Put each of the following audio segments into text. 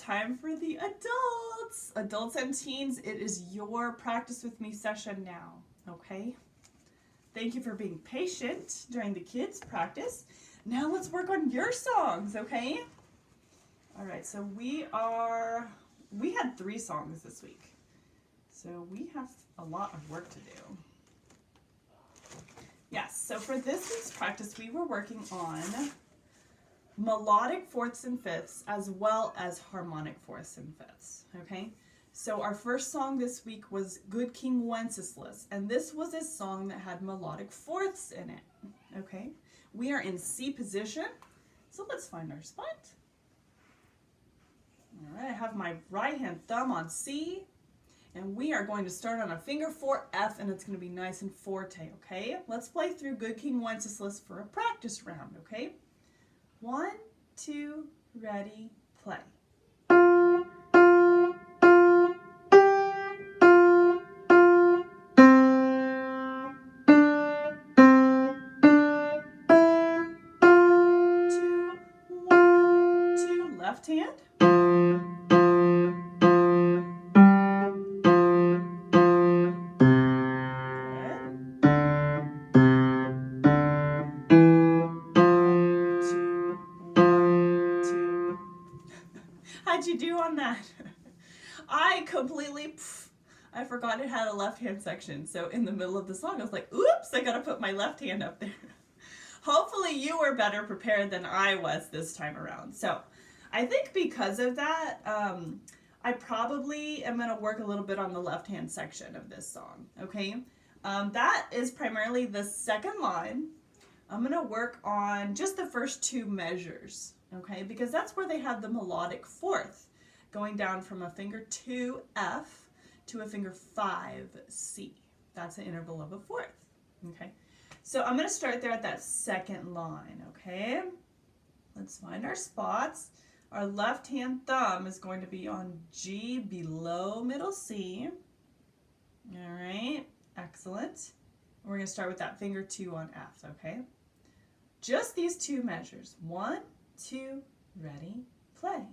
time for the adults. Adults and teens, it is your practice with me session now, okay? Thank you for being patient during the kids' practice. Now let's work on your songs, okay? All right, so we had 3 songs this week. So we have a lot of work to do. Yes, so for this week's practice, we were working on melodic fourths and fifths as well as harmonic fourths and fifths, okay? So our first song this week was Good King Wenceslas, and this was a song that had melodic fourths in it, okay? We are in C position, so let's find our spot. All right, I have my right hand thumb on C, and we are going to start on a finger 4 F, and it's going to be nice and forte, okay? Let's play through Good King Wenceslas for a practice round, okay? 1, 2, ready, play. 2, 1, 2, left hand. How'd you do on that? I forgot it had a left hand section. So in the middle of the song, I was like, oops, I gotta put my left hand up there. Hopefully you were better prepared than I was this time around. So I think because of that, I probably am gonna work a little bit on the left hand section of this song, okay? That is primarily the second line. I'm gonna work on just the first 2 measures, okay? Because that's where they have the melodic fourth, going down from a finger 2 F to a finger 5 C. That's an interval of a fourth, okay? So I'm gonna start there at that second line, okay? Let's find our spots. Our left hand thumb is going to be on G below middle C. All right, excellent. We're gonna start with that finger 2 on F, okay? Just these 2 measures. 1, 2, ready, play.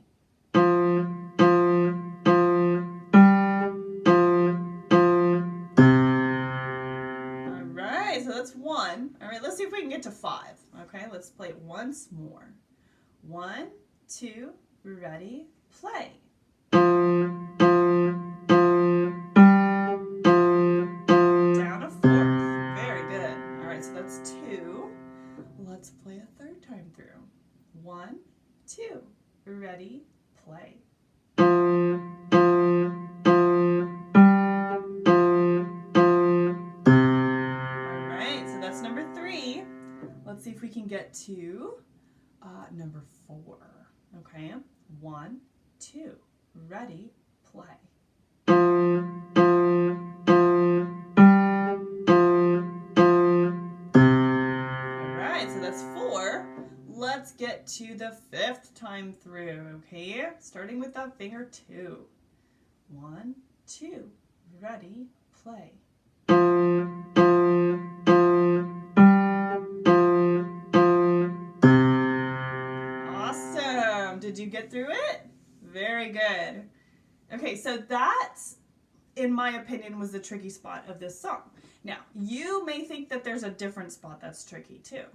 All right, so that's 1. All right, let's see if we can get to 5. Okay, let's play it once more. 1, 2, ready, play. Down a 4th. Very good. All right, so that's 2. Let's play a 3rd time through. 1, 2, ready, play. All right, so that's number 3. Let's see if we can get to number 4. Okay, 1, 2, ready, play. So that's 4. Let's get to the 5th time through, okay? Starting with that finger 2. 1, 2, ready, play. Awesome. Did you get through it? Very good. Okay, so that, in my opinion, was the tricky spot of this song. Now, you may think that there's a different spot that's tricky too.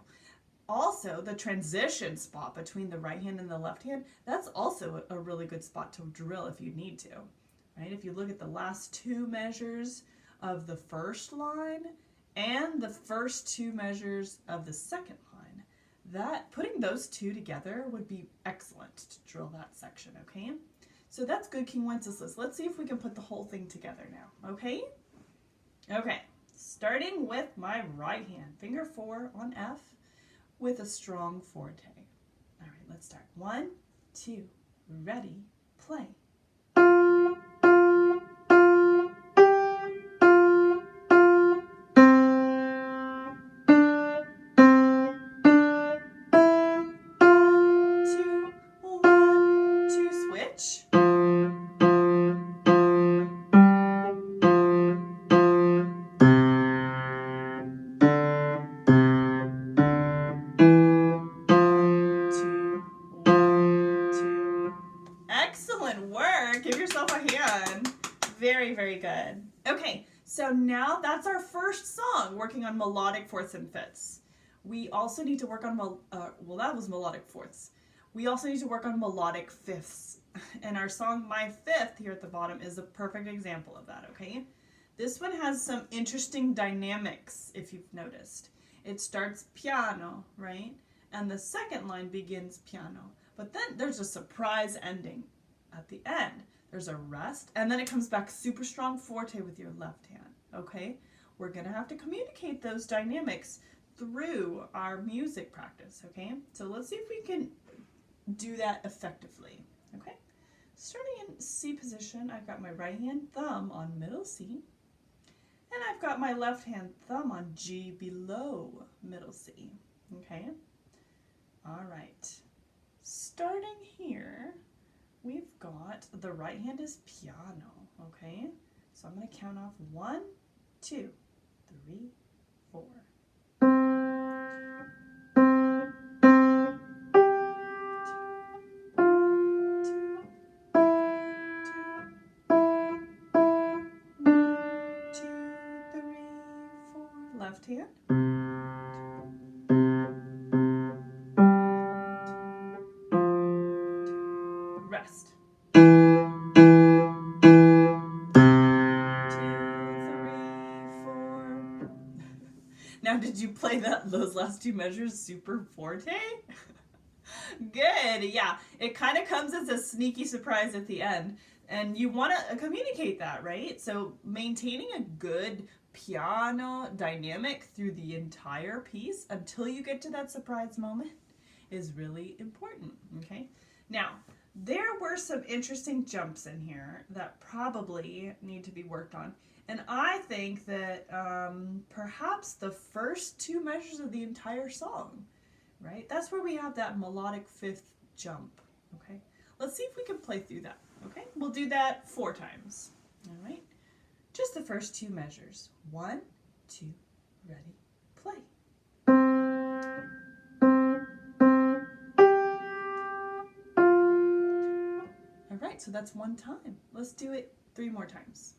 Also, the transition spot between the right hand and the left hand, that's also a really good spot to drill if you need to, right? If you look at the last 2 measures of the first line and the first 2 measures of the second line, that putting those 2 together would be excellent to drill that section, okay? So that's Good King Wenceslas. Let's see if we can put the whole thing together now, okay? Okay, starting with my right hand, finger 4 on F, with a strong forte. All right, let's start. 1, 2, ready, play. Switch. Excellent work. Give yourself a hand. Very, very good. Okay, so now that's our first song, working on melodic fourths and fifths. We also need to work on, well, that was melodic fourths. We also need to work on melodic fifths. And our song, My Fifth, here at the bottom, is a perfect example of that, okay? This one has some interesting dynamics, if you've noticed. It starts piano, right? And the second line begins piano. But then there's a surprise ending at the end. There's a rest, and then it comes back super strong forte with your left hand, okay? We're going to have to communicate those dynamics through our music practice, okay? So let's see if we can do that effectively, okay? Starting in C position, I've got my right hand thumb on middle C, and I've got my left hand thumb on G below middle C, okay? All right, starting here, we've got the right hand is piano, okay? So I'm going to count off 1, 2, 3, 4. Left hand. Rest. 2, 3, 4. Now, did you play those last two measures super forte? Good, yeah. It kind of comes as a sneaky surprise at the end, and you want to communicate that, right? So maintaining a good piano dynamic through the entire piece until you get to that surprise moment is really important, okay? Now, there were some interesting jumps in here that probably need to be worked on. And I think that perhaps the first two measures of the entire song, right? That's where we have that melodic fifth jump, okay? Let's see if we can play through that, okay? We'll do that 4 times, all right? Just the first 2 measures. 1, 2, ready, play. All right, so that's 1 time. Let's do it 3 more times.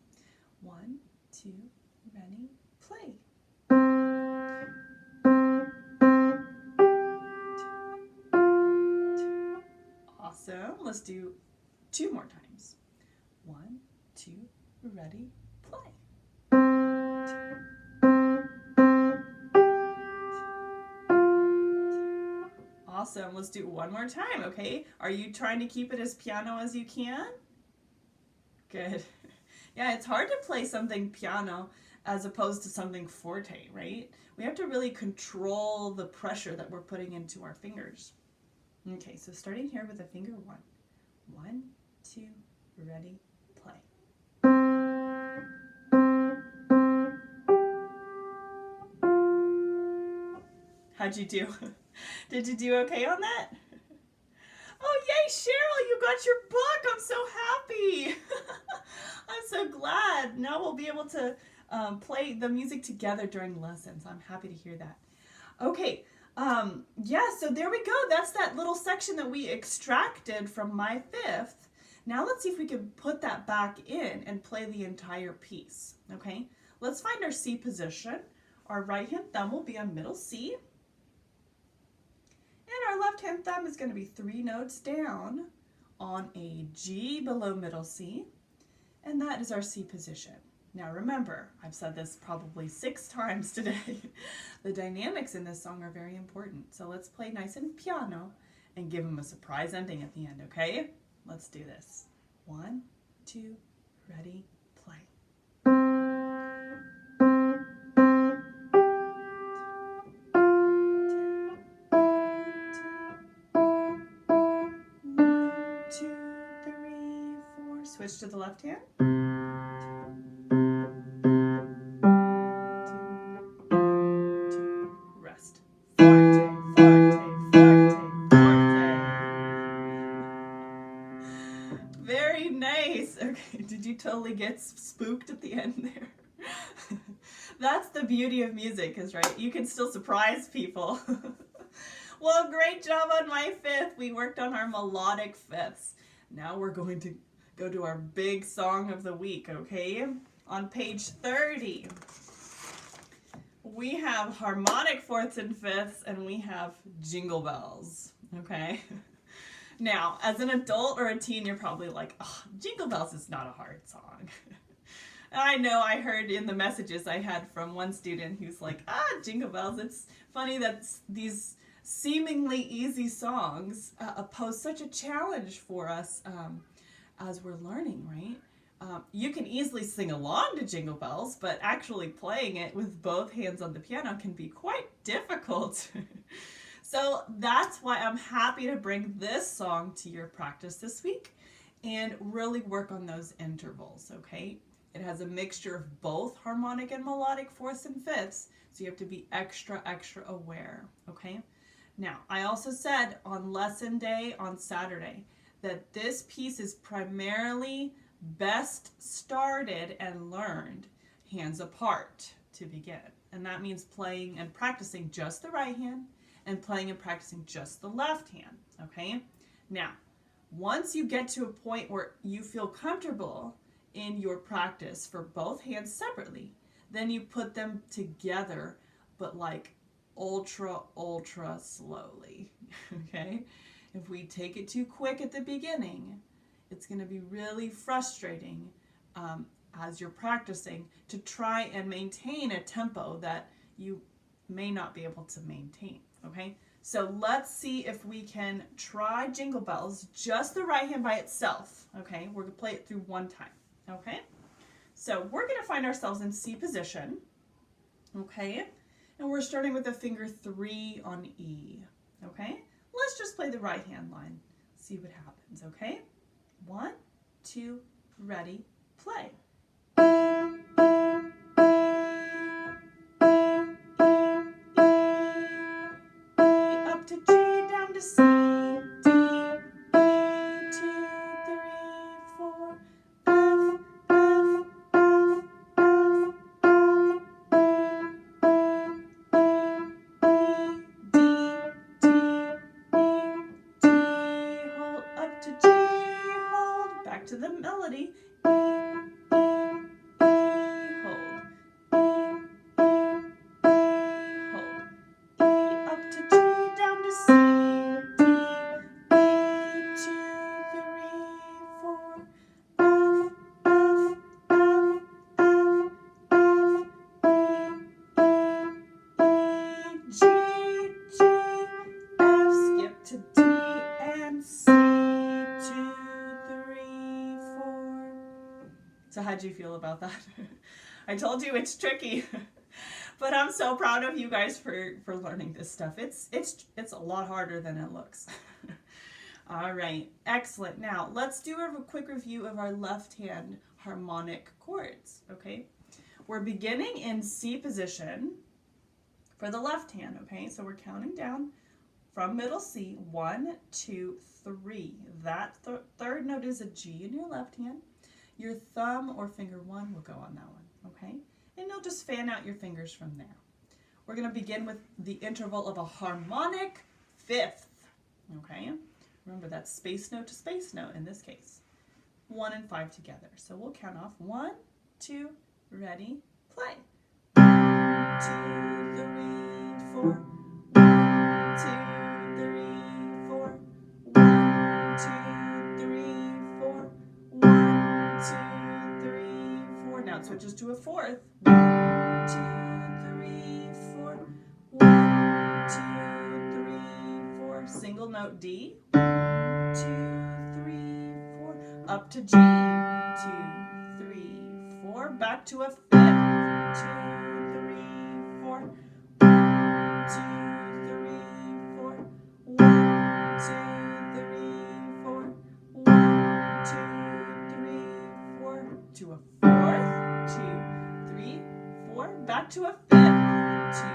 1, 2, ready, play. Awesome. Let's do 2 more times. 1, 2, ready, play. Awesome. Let's do it 1 more time, okay? Are you trying to keep it as piano as you can? Good. Yeah, it's hard to play something piano as opposed to something forte, right? We have to really control the pressure that we're putting into our fingers. Okay, so starting here with a finger 1. 1, 2, ready, play. How'd you do? Did you do okay on that? Oh, yay, Cheryl, you got your book. I'm so happy. I'm so glad. Now we'll be able to play the music together during lessons. I'm happy to hear that. Okay, yeah, so there we go. That's that little section that we extracted from My Fifth. Now let's see if we can put that back in and play the entire piece, okay? Let's find our C position. Our right hand thumb will be on middle C. And our left hand thumb is going to be 3 notes down on a G below middle C. And that is our C position. Now remember, I've said this probably 6 times today. The dynamics in this song are very important. So let's play nice and piano and give them a surprise ending at the end, okay? Let's do this. 1, 2, ready, play. Switch to the left hand. 2, 2, rest. Forte, forte, forte, forte. Very nice. Okay, did you totally get spooked at the end there? That's the beauty of music, is right? You can still surprise people. Well, great job on My Fifth. We worked on our melodic fifths. Now we're going to go to our big song of the week, okay? On page 30, we have harmonic fourths and fifths, and we have Jingle Bells, okay? Now, as an adult or a teen, you're probably like, oh, Jingle Bells is not a hard song. I know I heard in the messages I had from one student who's like, Jingle Bells, it's funny that these seemingly easy songs pose such a challenge for us as we're learning, right? You can easily sing along to Jingle Bells, but actually playing it with both hands on the piano can be quite difficult. So that's why I'm happy to bring this song to your practice this week and really work on those intervals, okay? It has a mixture of both harmonic and melodic fourths and fifths, so you have to be extra aware, okay? Now, I also said on lesson day on Saturday that this piece is primarily best started and learned hands apart to begin. And that means playing and practicing just the right hand and playing and practicing just the left hand, okay? Now, once you get to a point where you feel comfortable in your practice for both hands separately, then you put them together, but like ultra slowly, okay? If we take it too quick at the beginning, it's going to be really frustrating as you're practicing to try and maintain a tempo that you may not be able to maintain, okay? So let's see if we can try Jingle Bells, just the right hand by itself, okay? We're going to play it through one time, okay? So we're going to find ourselves in C position, okay? And we're starting with the finger 3 on E, okay? Let's just play the right hand line, see what happens, okay? 1, 2, ready, play. Up to G, down to C, D, E, 2, 3, 4, F, F, F, hold up to G, hold, back to the melody, hold, up to G, down to C, D, E, 2, 3, 4, F, F, F, F, F, E, G, G, F, skip to D and C, 2, 3, 4. So how'd you feel about that? I told you it's tricky. But I'm so proud of you guys for learning this stuff. It's a lot harder than it looks. All right, excellent. Now let's do a quick review of our left hand harmonic chords, okay? We're beginning in C position for the left hand, okay? So we're counting down from middle C, 1, 2, 3. That third note is a G in your left hand. Your thumb or finger 1 will go on that one, okay? And you'll just fan out your fingers from there. We're going to begin with the interval of a harmonic fifth, okay? Remember, that's space note to space note in this case. 1 and 5 together. So we'll count off 1, 2, ready, play. 1, 2, 3, 4. 1, 2, 3, 4. 1, 2, 3, 4. 1, 2, 3, 4. Now it switches to a fourth. 1, 2, 3, 4. 1, 2, 3, 4. Single note D. 1, 2, 3, 4. Up to G. 2, 3, 4. Back to a fifth. 2, 3, 4. 1, 2, 3, 4. 1, 2, 3, 4. 1, 2, 3, 4. To a fourth. 2, 3, 4. Back to a fifth. 2,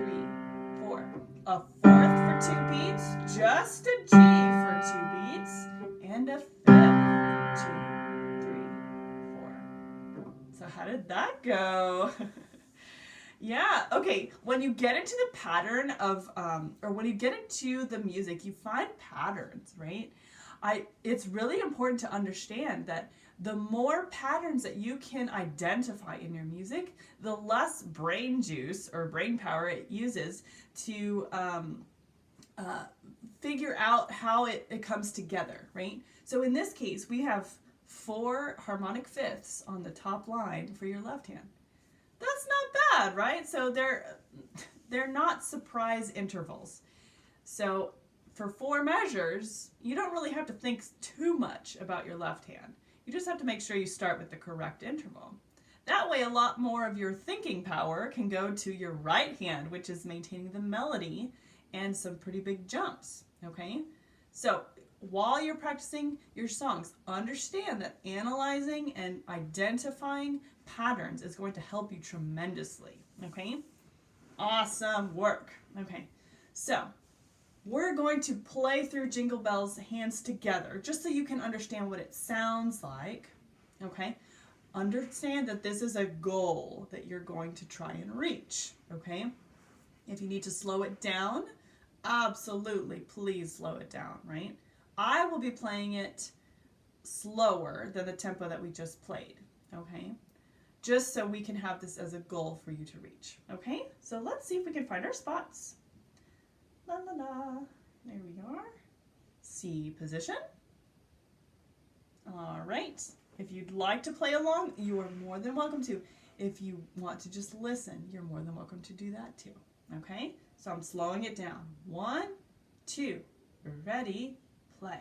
3, 4. A fourth for 2 beats. Just a G for 2 beats. And a fifth. 2, 3, 4. So how did that go? Yeah, okay, when you get into the pattern of, or when you get into the music, you find patterns, right? It's really important to understand that the more patterns that you can identify in your music, the less brain juice or brain power it uses to figure out how it comes together, right? So in this case, we have 4 harmonic fifths on the top line for your left hand. That's not bad, right? So they're not surprise intervals. So for 4 measures, you don't really have to think too much about your left hand. You just have to make sure you start with the correct interval. That way, a lot more of your thinking power can go to your right hand, which is maintaining the melody and some pretty big jumps, okay? So while you're practicing your songs, understand that analyzing and identifying patterns is going to help you tremendously, okay? Awesome work. Okay, so we're going to play through Jingle Bells hands together just so you can understand what it sounds like, okay? Understand that this is a goal that you're going to try and reach, okay? If you need to slow it down, absolutely, please slow it down, right? I will be playing it slower than the tempo that we just played, okay? Just so we can have this as a goal for you to reach, okay? So let's see if we can find our spots. La la la, there we are. C position. All right, if you'd like to play along, you are more than welcome to. If you want to just listen, you're more than welcome to do that too, okay? So I'm slowing it down. 1, 2, ready, play.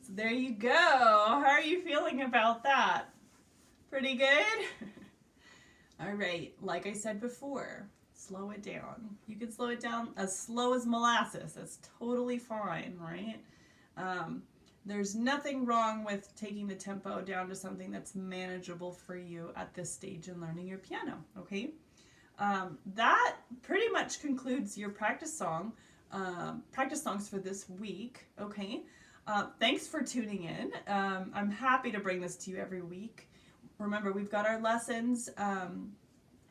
There you go. How are you feeling about that? Pretty good? All right, like I said before, slow it down. You can slow it down as slow as molasses. That's totally fine, right? There's nothing wrong with taking the tempo down to something that's manageable for you at this stage in learning your piano, okay? That pretty much concludes your practice songs for this week, okay? Thanks for tuning in. I'm happy to bring this to you every week. Remember, we've got our lessons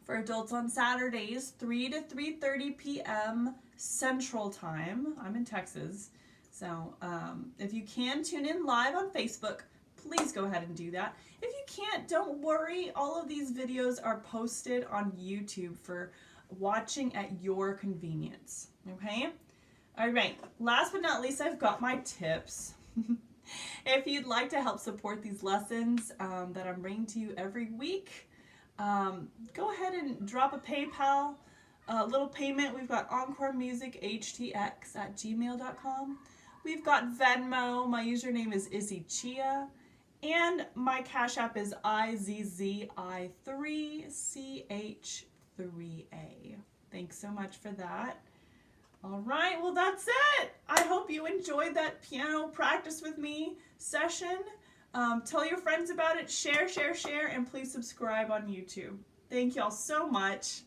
for adults on Saturdays, 3 to 3:30 p.m. Central Time. I'm in Texas. So if you can tune in live on Facebook, please go ahead and do that. If you can't, don't worry. All of these videos are posted on YouTube for watching at your convenience, okay? All right, last but not least, I've got my tips. If you'd like to help support these lessons that I'm bringing to you every week, go ahead and drop a PayPal little payment. We've got encoremusichtx@gmail.com. We've got Venmo. My username is Izzy Chia. And my Cash App is IZZI3CH3A. Thanks so much for that. All right, well, that's it. I hope you enjoyed that piano practice with me session. Tell your friends about it, share, and please subscribe on YouTube. Thank y'all so much.